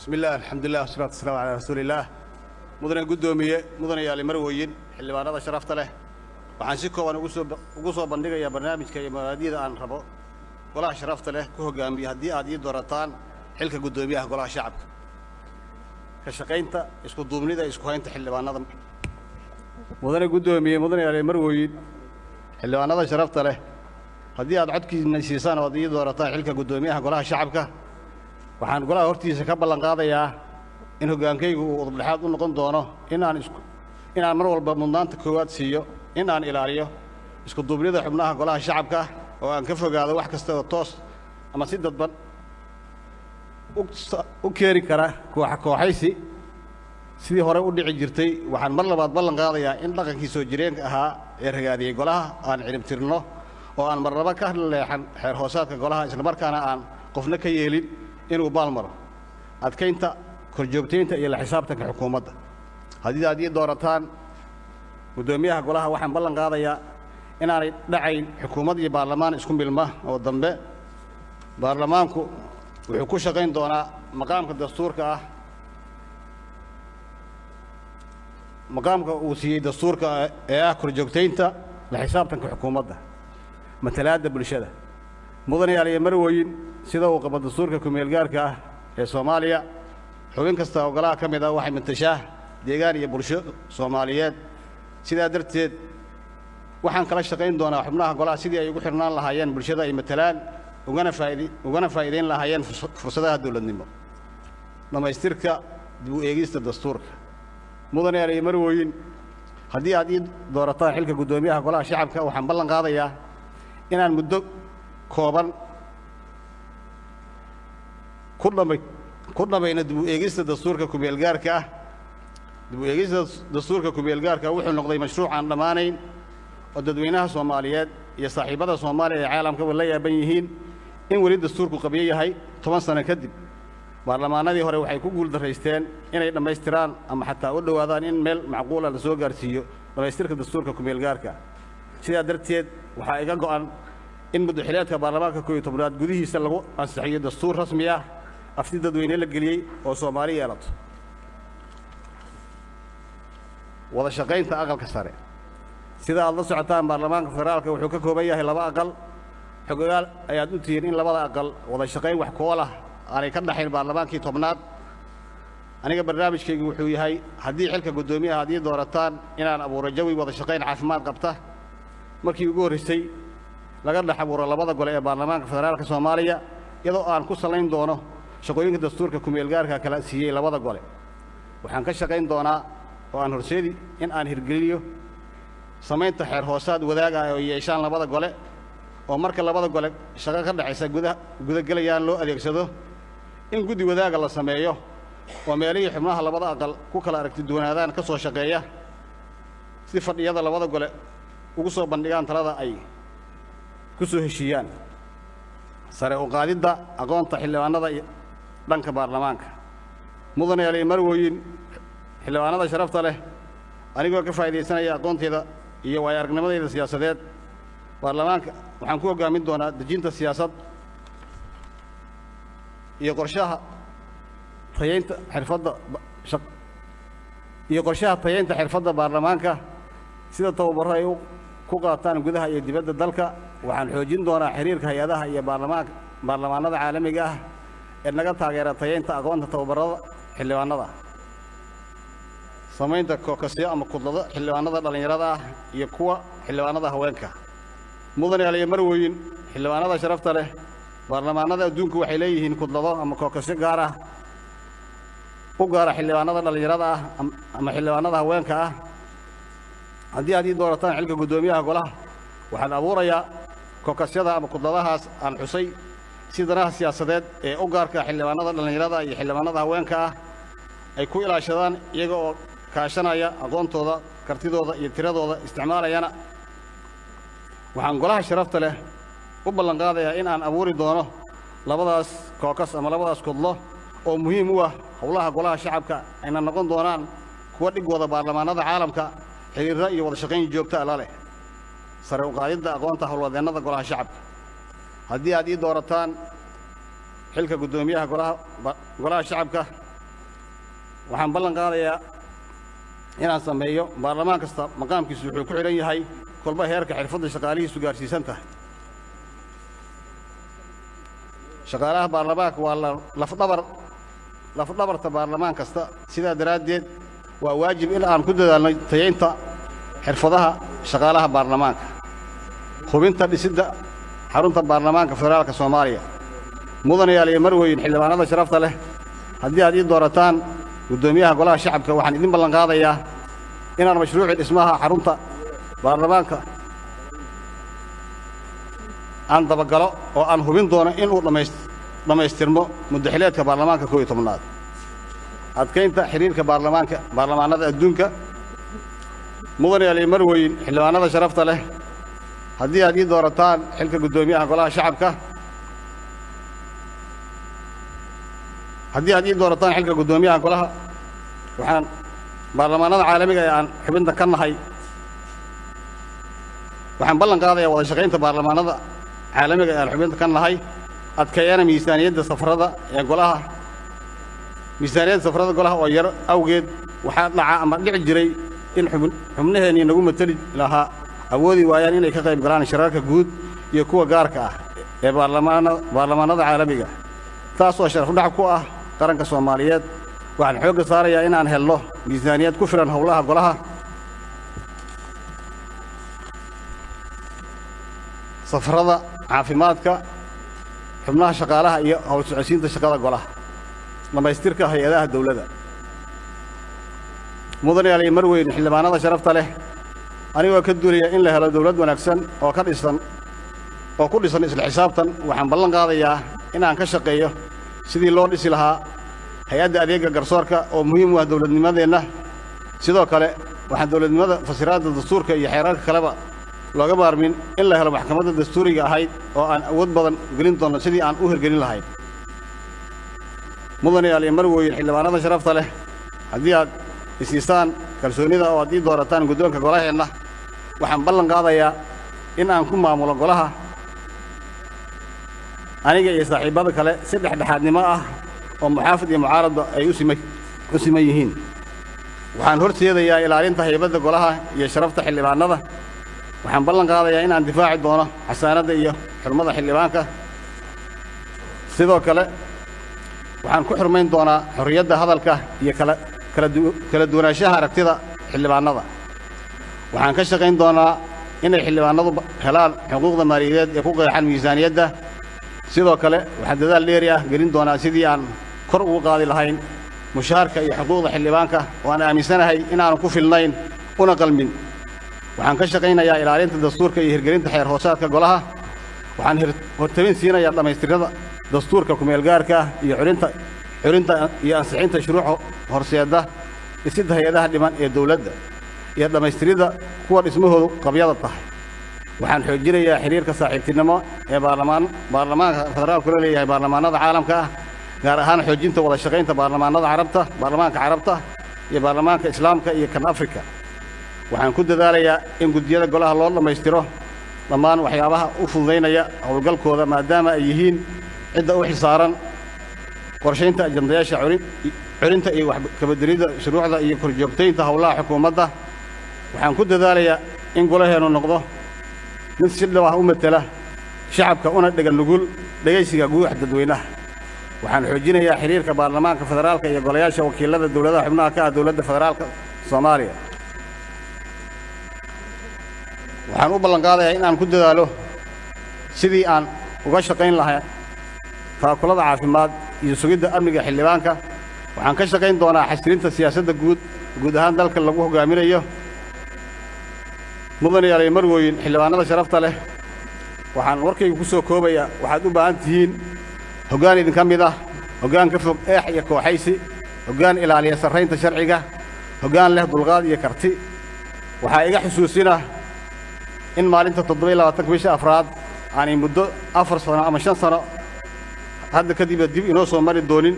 بسم الله الحمد لله والصلاة والسلام على رسول الله مدن قدومية مدن يالي مرويين اللي بعد هذا شرفت له waxaan si kooban ugu soo bandhigayaa barnaamijka iyo maadada aan rabo golaha sharafta leh ku hogaamiyo hadii aad ii doorataan xilka gudoomiyaha golaha shacabka ka shaqeynta isku duubnida isku haynta xildhibaanada mudane gudoomiye mudane yaalay marweyn xildhibaanada sharafta leh hadii aad codkiina siisaan oo aad ii doorataan xilka gudoomiyaha golaha shacabka waxaan golaha hortiisa ka ballan qaadayaa in hogaankaygu uu udubdhaxaad u noqon doono inaan mar walba mudnaanta koowaad siiyo in aan ilaaliyo isku duubnida xubnaha golaha shacabka oo aan ka fogaado wax kasta oo toos ama si dadban u keeni kara kooxaysi sidii hore u dhici jirtay waxaan mar labaad ballan qaadayaa in dhaqankii soo jireenka ahaa ee ragaadiyay golaha aan ciribtirno oo aan marnaba ka leexan xeer hoosaadka golaha isla markaana aan qofna ka yeelin inuu baalmaro adkaynta korjoogteynta iyo la xisaabtanka xukuumadda haddii aad ii doorataan gudoomiyaha golaha waxaan ballan qaadayaa inaanay dhacayn xukuumad iyo baarlamaan isku milma oo dambe baarlamaanku wuxuu ku shaqayn doonaa maqaamka dastuurka ah maqaamka uu siiyey dastuurka ee ah korjoogteynta la xisaabtanka xukuumadda matalaadda bulshada mudane yaaliye marweyn sida uu qabo dastuurka ku-meel gaarka ah ee Soomaaliya xubin kasta oo golaha ka mid ah waxay matashaa deegaan iyo bulsho Soomaaliyeed sidaa darteed waxaan kala shaqayn doonaa xubnaha golaha sidii ay ugu xirnaan lahaayeen bulshada ay matalaan ugana faa'iideyn lahaayeen fursadaha dawladnimo dhamaystirka dib u eegista dastuurka mudane yaaliye marweyn haddii aad ii doorataan xilka gudoomiyaha golaha shacabka waxaan ballan qaadayaa inaan muddo kooban ku dhamayna dib u eegista dastuurka ku-meel gaarka ah dib u eegista dastuurka ku-meel gaarka wuxuu noqday mashruuc aan dhammaanayn oo dadweynaha Soomaaliyeed iyo saaxiibada Soomaaliya ee caalamka la yaaban yihiin in wali dastuurku qabiyo yahay 10 sano kadib baarlamaanadii hore waxay ku guul daraysteen inay dhameystiraan ama xataa u dhawaadaan in meel macquul ah la soo gaarsiiyo dhameystirka dastuurka ku-meel gaarka sidaa darteed waxaa iga go'an in madaxweynaha baarlamaanka 11aad gudihiisa lagu ansixiyo dastuur rasmi ah afti dadweyne la geliyay oo Soomaaliya yeelato wada shaqaynta aqalka sare sida aad la socotaan baarlamaanka federaalka wuxuu ka kooban yahay laba aqal xogayaal ayaad u tihiin in labada aqal wada shaqayn wax ku olah aanay ka dhaxayn baarlamaankii 10aad aniga barnaamijkaygu wuxuu yahay haddii xilka gudoomiyaha aad ii doorataan inaan abuuro jawi wada shaqayn caafimaad qabta markii ugu horreysay laga dhex abuuro labada gole ee baarlamaanka federaalka Soomaaliya iyadoo aan ku salayn doono shaqooyinka dastuurka ku-meel gaarka kala siiyay labada gole waxaan ka shaqayn doonaa oo aan horseedi in aan hirgeliyo samaynta xeer hoosaad wadaag ah oo yeeshaan labada gole oo marka labada gole shaqo ka dhaxaysa gudagelayaan loo adeegsado in guddi wadaaga la sameeyo oo meelihii xubnaha labada aqal ku kala aragti duwanaadaan ka soo shaqeeya si fadhiyada labada gole ugu soo bandhigaan talada ay ku soo heshiiyaan sare u qaadidda aqoonta xildhibaanada dhanka baarlamaanka mudane yaaliye marweyn xildhibaanada sharafta leh anigoo ka faa'iideysanaya aqoonteeda iyo waaya aragnimadeyda siyaasadeed baarlamaanka waxaan ku hogaamin doonaa dejinta siyaasad iyo qorshaha tayeynta xirfadda baarlamaanka sida tababarro ay ku qaataan gudaha iyo dibadda dalka waxaan xoojin doonaa xiriirka hay-adaha iyo baarlamaanada caalamiga ah ee naga taageera tayeynta aqoonta tababarrada xildhibaanada samaynta kookasyo ama kudlado xildhibaanada dhalinyarada ah iyo kuwa xildhibaanada haweenka mudane yaaliye marweyn xildhibaanada sharafta leh baarlamaanada adduunku waxay leeyihiin kudlado ama kookasyo gaar ah u gaara xildhibaanada dhalinyarada ah ama xildhibaanada haweenka ah haddii aad ii doorataan xilka gudoomiyaha golaha waxaan abuurayaa kookasyada ama kudladahaas aan xusay si danaha siyaasadeed ee u gaarka xildhibaanada dhalinyarada iyo xildhibaanada haweenka ah ay ku ilaashadaan iyaga oo kaashanaya aqoontooda kartidooda iyo tiradooda isticmaalayana waxaan golaha sharafta leh u ballan qaadayaa in aan abuuri doono labadaas kookas ama labadaas kudlo oo muhiim u ah howlaha golaha shacabka ayna noqon doonaan kuwa dhigooda baarlamaanada caalamka xiriirro iyo wada shaqayn joogto ah la leh sare u qaadidda aqoonta howlwadeennada golaha shacabka haddii aad ii doorataan xilka gudoomiyaha golaha shacabka waxaan ballan qaadayaa inaan sameeyo baarlamaan kasta maqaamkiisu wuxuu ku xidhan yahay kolba heerka xirfadda shaqaalihiisu gaarsiisan tahay shaqaalaha baarlamaanka waa lafdhabarta baarlamaan kasta sidaa daraaddeed waa waajib in aan ku dadaalno tayaynta xirfadaha shaqaalaha baarlamaanka hubinta dhisidda xarunta baarlamaanka federaalka Soomaaliya mudanayaal iyo marweyn xildhibaanada sharafta leh haddii aad ii doorataan gudoomiyaha golaha shacabka waxaan idin ballan qaadayaa inaan mashruuci dhismaha xarunta baarlamaanka aan dabagalo oo aan hubin doono in uu dhammaystirmo muddaxileedka baarlamaanka 11aad adkeynta xiriirka baarlamaanada adduunka mudanayaal iyo marweyn xildhibaanada sharafta leh haddii aad ii doorataan xilka gudoomiyaha golaha shacabka waxaan baarlamaanada caalamiga ee aan xubinta ka nahay waxaan ballan qaadayaa wada shaqaynta baarlamaanada caalamiga ee aan xubinta ka nahay adkeeyana miisaaniyadda safarada golaha oo yar awgeed waxaa dhaca ama dhici jiray in xubnaheennii nagu matali lahaa awoodi waayaan inay ka qayb galaan shirarka guud iyo kuwa gaarka ah ee baarlamaanada caalamiga taas oo sharaf dhac ku ah qaranka Soomaaliyeed waxaan xoogga saarayaa in aan helno miisaaniyad ku filan howlaha golaha safarada caafimaadka xubnaha shaqaalaha iyo howl socodsiinta shaqada golaha dhamaystirka hay'adaha dawladda mudanayaal iyo marweyn xildhibaanada sharafta leh anigoo ka duulaya in la helo dawlad wanaagsan oo ku dhisan isla xisaabtan waxaan ballan qaadayaa in aan ka shaqeeyo sidii loo dhisi lahaa hay'adda adeegga garsoorka oo muhiim u ah dawladnimadeenna sidoo kale waxaan dawladnimada fasiraadda dastuurka iyo xeerarka kaleba looga maarmin in la helo maxkamadda dastuuriga ahayd oo aan awood badan gelin doono sidii aan u hirgelin lahayn mudanayaal iyo marweyn xildhibaanada sharafta leh haddii aad isiisaan kalsoonida oo aad ii doorataan guddoonka golaheenna waxaan ballan qaadayaa in aan ku maamulo golaha aniga iyo saaxiibada kale si dhexdhexaadnimo ah oo muxaafid iyo mucaaradba ay u siman yihiin waxaan horseedayaa ilaalinta haybadda golaha iyo sharafta xildhibaanada waxaan ballan qaadayaa in aan difaaci doono xasaanadda iyo xurmada xildhibaanka sidoo kale waxaan ku xurmayn doonaa xorriyadda hadalka iyo kala duwanaanshaha aragtida xildhibaanada waxaan ka shaqayn doonaa inay xildhibaanadu helaan xuquuqda maaliyadeed ee ku qeexan miisaaniyadda sidoo kale waxaan dadaal dheeri ah gelin doonaa sidii aan kor ugu qaadi lahayn mushaharka iyo xuquuqda xildhibaanka oo aan aaminsanahay inaanu ku filnayn una qalmin waxaan ka shaqaynayaa ilaalinta dastuurka iyo hirgelinta xeer hoosaadka golaha waxaan hortabin siinayaa dhammaystirnada dastuurka ku-meelgaarka ah iyo curinta iyo ansixinta shuruuc horseeda dhisidda hay-adaha dhiman ee dawladda iyo dhammaystiridda kuwa dhismahoodu qabyada tahay waxaan xoojinayaa xiriirka saaxiibtinimo ee baarlamaanka federaalku la leeyahay baarlamaanada caalamka ah gaar ahaan xoojinta wada shaqaynta baarlamaanka carabta iyo baarlamaanka islaamka iyo kan afrika waxaan ku dadaalayaa in guddiyada golaha loo dhammaystiro dhammaan waxyaabaha u fududaynaya howlgalkooda maadaama ay yihiin cidda u xilsaaran qorshaynta ajandayaasha curinta iyo wax kabadilidda shuruucda iyo korjoogtaynta howlaha xukuumadda waxaan ku dadaalayaa in golaheennu noqdo mid si dhab ah u matala shacabka una dhiga nugul dhegaysiga guuxa dadweynaha waxaan xoojinayaa xiriirka baarlamaanka federaalka iyo golayaasha wakiilada dawladaha xubnaha ka ah dawladda federaalka Soomaaliya waxaan u ballan qaadayaa in aan ku dadaalo sidii aan uga shaqayn lahaa taakulada caafimaad iyo sugidda amniga xildhibaanka waxaan ka shaqayn doonaa xasilinta siyaasadda guud ahaan dalka lagu hogaaminayo mudanayaal iyo marweyn xildhibaanada sharafta leh waxaan warkayga ku soo koobayaa waxaad u baahan tihiin hoggaan idinka mid ah hoggaan ka fog eex iyo kooxaysi hoggaan ilaaliya sarraynta sharciga hoggaan leh dulqaad iyo karti waxaa iga xusuusina in maalinta 27 bisha afraad aanay muddo 4 sano ama 5 sano hadda kadib dib inoo soo mari doonin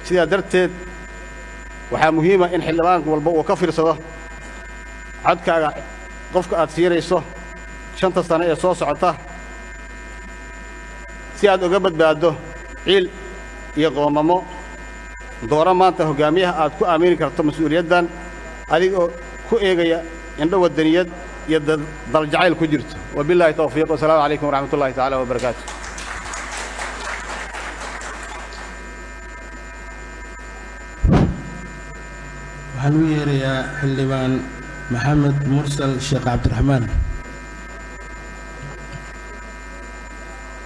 sidaa darteed waxaa muhiima in xildhibaanku walba uu ka fiirsado codkaaga qofka aad siinayso 5 sano ee soo socota si aad uga badbaado ciil iyo qoomamo dooro maanta hogaamiyaha aad ku aamini karto mas-uuliyaddan adigoo ku eegaya indho wadaniyad iyo daljacayl ku jirto wabilaahi tawfiiq wasalaamu calaykum waraxmat ullahi tacaala wabarakaatu waxaan u yeerayaa xildhibaan maxamed mursal sheekh cabdiraxmaan